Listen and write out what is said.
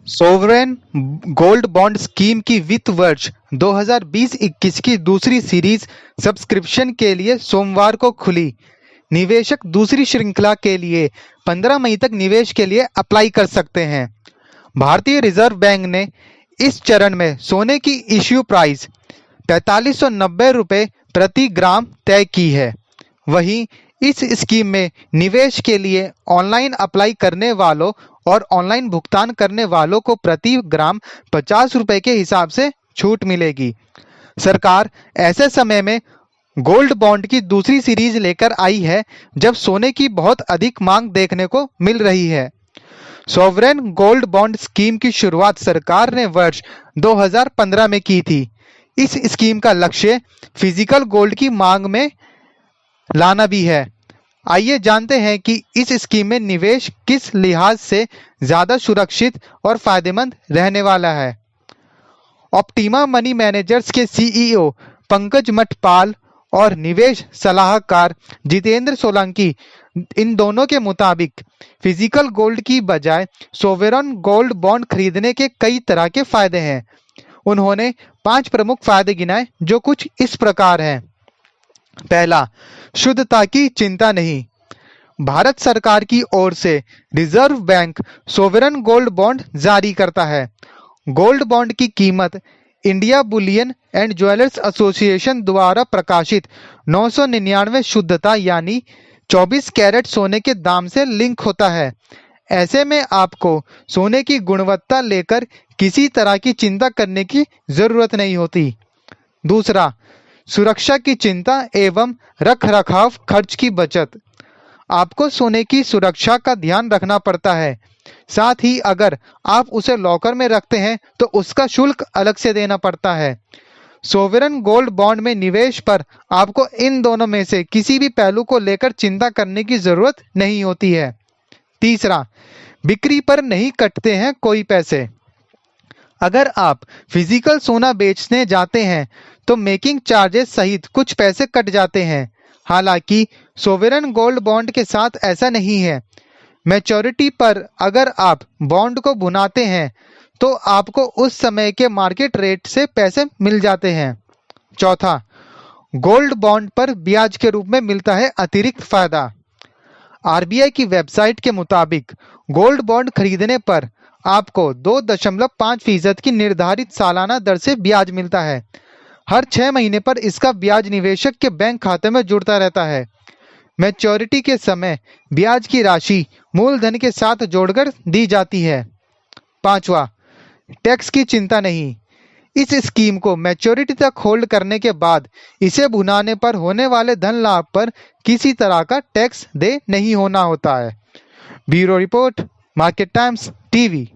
Sovereign gold bond scheme की वित्त वर्ष 2020-21 की दूसरी सीरीज सब्सक्रिप्शन के लिए सोमवार को खुली। निवेशक दूसरी श्रृंखला के लिए 15 मई तक निवेश के लिए अप्लाई कर सकते हैं। भारतीय रिजर्व बैंक ने इस चरण में सोने की इश्यू प्राइस 4590 रुपये प्रति ग्राम तय की है। वहीं इस स्कीम में निवेश के लिए ऑनलाइन अप्लाई करने वालों और ऑनलाइन भुगतान करने वालों को प्रति ग्राम 50 रुपये के हिसाब से छूट मिलेगी। सरकार ऐसे समय में गोल्ड बॉन्ड की दूसरी सीरीज लेकर आई है जब सोने की बहुत अधिक मांग देखने को मिल रही है। सॉवरेन गोल्ड बॉन्ड स्कीम की शुरुआत सरकार ने वर्ष 2015 में की थी। इस स्कीम का लक्ष्य फिजिकल गोल्ड की मांग में लाना भी है। आइए जानते हैं कि इस स्कीम में निवेश किस लिहाज से ज्यादा सुरक्षित और फायदेमंद रहने वाला है। ऑप्टिमा मनी मैनेजर्स के सीईओ पंकज मठपाल और निवेश सलाहकार जितेंद्र सोलंकी इन दोनों के मुताबिक फिजिकल गोल्ड की बजाय सोवरेन गोल्ड बॉन्ड खरीदने के कई तरह के फायदे हैं। उन्होंने 5 प्रमुख फायदे गिनाए जो कुछ इस प्रकार हैं। पहला, शुद्धता की चिंता नहीं। भारत सरकार की ओर से reserve bank sovereign gold bond जारी करता है। गोल्ड बॉन्ड की कीमत India Boolean and jewellers association द्वारा प्रकाशित 999 शुद्धता यानी 24 कैरेट सोने के दाम से लिंक होता है। ऐसे में आपको सोने की गुणवत्ता लेकर किसी तरह की चिंता करने की जरूरत नहीं होती। दूसरा, सुरक्षा की चिंता एवं रखरखाव खर्च की बचत। आपको सोने की सुरक्षा का ध्यान रखना पड़ता है। साथ ही अगर आप उसे लॉकर में रखते हैं तो उसका शुल्क अलग से देना पड़ता है। सोवरेन गोल्ड बॉन्ड में निवेश पर आपको इन दोनों में से किसी भी पहलू को लेकर चिंता करने की जरूरत नहीं होती है। तीसरा, बिक्री पर नहीं कटते हैं कोई पैसे। अगर आप फिजिकल सोना बेचने जाते हैं तो मेकिंग चार्जेस सहित कुछ पैसे कट जाते हैं। हालांकि सोवरेन गोल्ड बॉन्ड के साथ ऐसा नहीं है। मैच्योरिटी पर अगर आप बॉन्ड को भुनाते हैं तो आपको उस समय के मार्केट रेट से पैसे मिल जाते हैं। चौथा, गोल्ड बॉन्ड पर ब्याज के रूप में मिलता है अतिरिक्त फायदा। आरबीआई की वेबसाइट के मुताबिक गोल्ड बॉन्ड खरीदने पर आपको 2.5% की निर्धारित सालाना दर से ब्याज मिलता है। हर 6 महीने पर इसका ब्याज निवेशक के बैंक खाते में जुड़ता रहता है। मैच्योरिटी के समय ब्याज की राशि मूलधन के साथ जोड़कर दी जाती है। पांचवा, टैक्स की चिंता नहीं। इस स्कीम को मैच्योरिटी तक होल्ड करने के बाद इसे भुनाने पर होने वाले धन लाभ पर किसी तरह का टैक्स दे नहीं होना होता है। Bureau report, market times TV.